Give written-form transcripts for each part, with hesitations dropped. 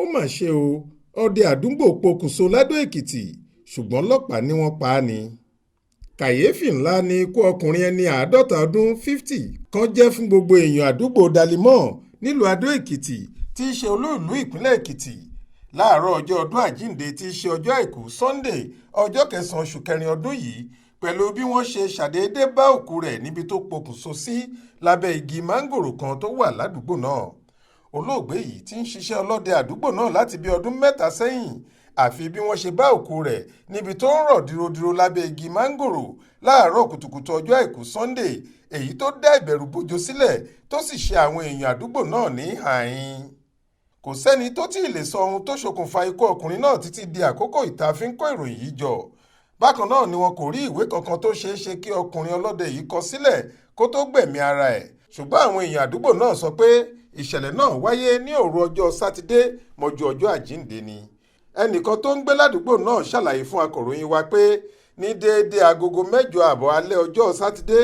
ó mà ṣe o ọdẹ Adugbo pokùnso l'Adó-Èkìtì ṣùgbọ́n ọlọ́pàá ní wọ́n pa á ni. kàyééfì ńlá ni ikú ọkùnrin ẹni 50 ọdún 50 kan jẹ́ fún gbogbo èèyàn àdúgbò Dalimọ̀ nílùú Adó-Èkìtì tí í ṣe olú-ìlú ìpínlẹ̀ Èkìtì láàárọ̀ ọjọ́ ọdún àjíǹde tí í ṣe ọjọ́ àìkú Sunday ọjọ́ 9 oṣù kẹrin ọdún yìí pẹ̀lú bí wọ́n ṣe ṣàdédé bá òkú rẹ̀ níbi tó pokùnso sí lábẹ́ igi máńgòrò kan tó wà ládùúgbò náà. olóògbé yìí tí ń ṣiṣẹ́ ọlọ́dẹ àdúgbò náà láti bí ọdún 3 sẹ́yìn àfi bí wọ́n ṣe bá òkú rẹ̀ níbi tó ń rọ̀ dìrodìro lábẹ́ igi máńgòrò láàárọ̀ kùtùkùtù ọjọ́ àìkú Sunday èyí tó dá ìbẹ̀rù bojo sílẹ̀ tó sì ṣe àwọn èèyàn àdúgbò náà ní ààyìn. kò sẹ́ni tó tí ì lè sọ ohun tó ṣokùnfà ikú ọkùnrin náà títí di àkókò ìta fi ń kó ìròyìn yìí jọ. bákan náà ni wọn kò rí ìwé kankan tó ṣeé ṣe kí ọkùnrin ọlọ́dẹ yìí kọ sílẹ̀ kó tó gbẹ̀mí ara ẹ̀ ṣùgbọ́n àwọn èèyàn àdúgbò náà sọ pé ìṣẹ̀lẹ̀ náà wáyé ní òru ọjọ́ sátidé mọ́jú ọjọ́ àjíǹde ni. ẹnìkan tó ń gbé ládùúgbò náà ṣàlàyé fún akọ̀ròyìn wa pé ní déédéé agogo 8:30 alẹ́ ọjọ́ sátidé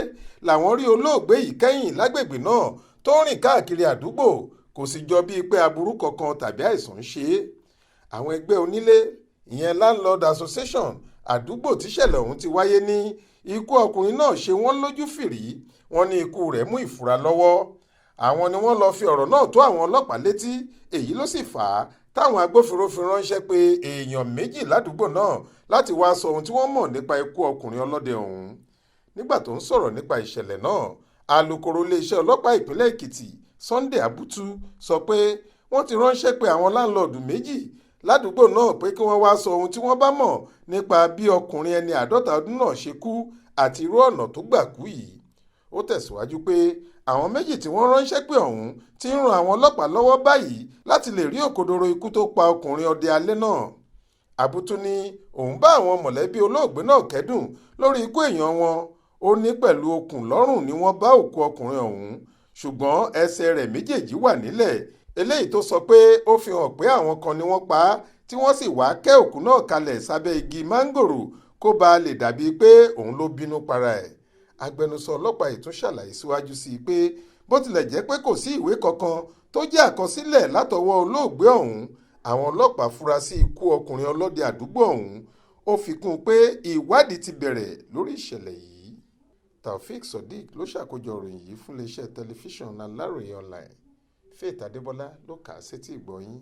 làwọn rí olóògbé yìí kẹ́yìn lágbègbè náà tó ń rìn káàkiri àdúgbò kò sì jọ bíi pé aburú kankan tàbí àìsàn ń ṣe é. àwọn ẹgbẹ́ onílé ìyẹn landlord association àdúgbò tíṣẹ̀lẹ̀ ọ̀hún ti wáyé ní ikú ọkùnrin náà ṣe wọ́n lójú fìrí wọ́n ní ikú rẹ̀ mú ìfura lọ́wọ́. àwọn ni wọ́n lọ fi ọ̀rọ̀ náà tó àwọn ọlọ́pàá létí èyí ló sì fà á táwọn agbófinró fi ránṣẹ́ pé èèyàn 2 ládùúgbò náà láti wáá sọ ohun tí wọ́n mọ̀ nípa ikú ọkùnrin ọlọ́dẹ ọ̀hún. nígbà tó ń sọ̀rọ̀ nípa ìṣẹ̀lẹ̀ náà alukoro iléeṣẹ́ ọlọ́pàá ìpínlẹ̀ Èkìtì Sunday Abutu sọ pé wọ́n ti ránṣẹ́ pé àwọn láńlọ́ọ̀dù 2 ládùúgbò náà pé kí wọ́n wáá sọ ohun tí wọ́n bá mọ̀ nípa bí ọkùnrin ẹni 50 ọdún náà ṣe kú àti irú ọ̀nà tó gbà kú yìí. ó tẹ̀síwájú pé àwọn 2 tí wọ́n ránṣẹ́ pé ọ̀hún ti ń ran àwọn ọlọ́pàá lọ́wọ́ báyìí láti lè rí òkodoro ikú tó pa ọkùnrin ọdẹ alẹ́ náà. Àbútú ní òun bá àwọn mọ̀lẹ́bí olóògbé náà kẹ́dùn lórí ikú èèyàn wọn. ó ní pẹ̀lú okùn lọ́rùn ni wọ́n bá òkú ọkùnrin ọ̀hún ṣùgbọ́n ẹsẹ̀ rẹ̀ méjèèjì wà nílẹ̀ eléyìí tó sọ pé ó fi hàn pé àwọn kan ni wọ́n pa á tí wọ́n sì wá kẹ́ òkú náà kalẹ̀ sábẹ́ igi máńgòrò kó bàa lè dàbí pé òun ló bínú para ẹ̀. agbẹnusọ ọlọ́pàá yìí tún ṣàlàyé síwájú sí i pé bó tilẹ̀ jẹ́ pé kò sí ìwé kankan tó jẹ́ àkọsílẹ̀ látọwọ́ olóògbé ọ̀hún àwọn ọlọ́pàá fura sí ikú ọkùnrin ọlọ́dẹ àdúgbò ọ̀hún. ó fi kún un pé ìwádìí ti bẹ̀rẹ̀ lórí ìṣẹ̀lẹ̀ yìí. Taofeek Sodiq ló ṣàkójọ ìròyìn yìí fún iléeṣẹ́ tẹlifíṣàn Aláròye online. Faith Adébọlá ló kà á sétí ìgbọ́ yín.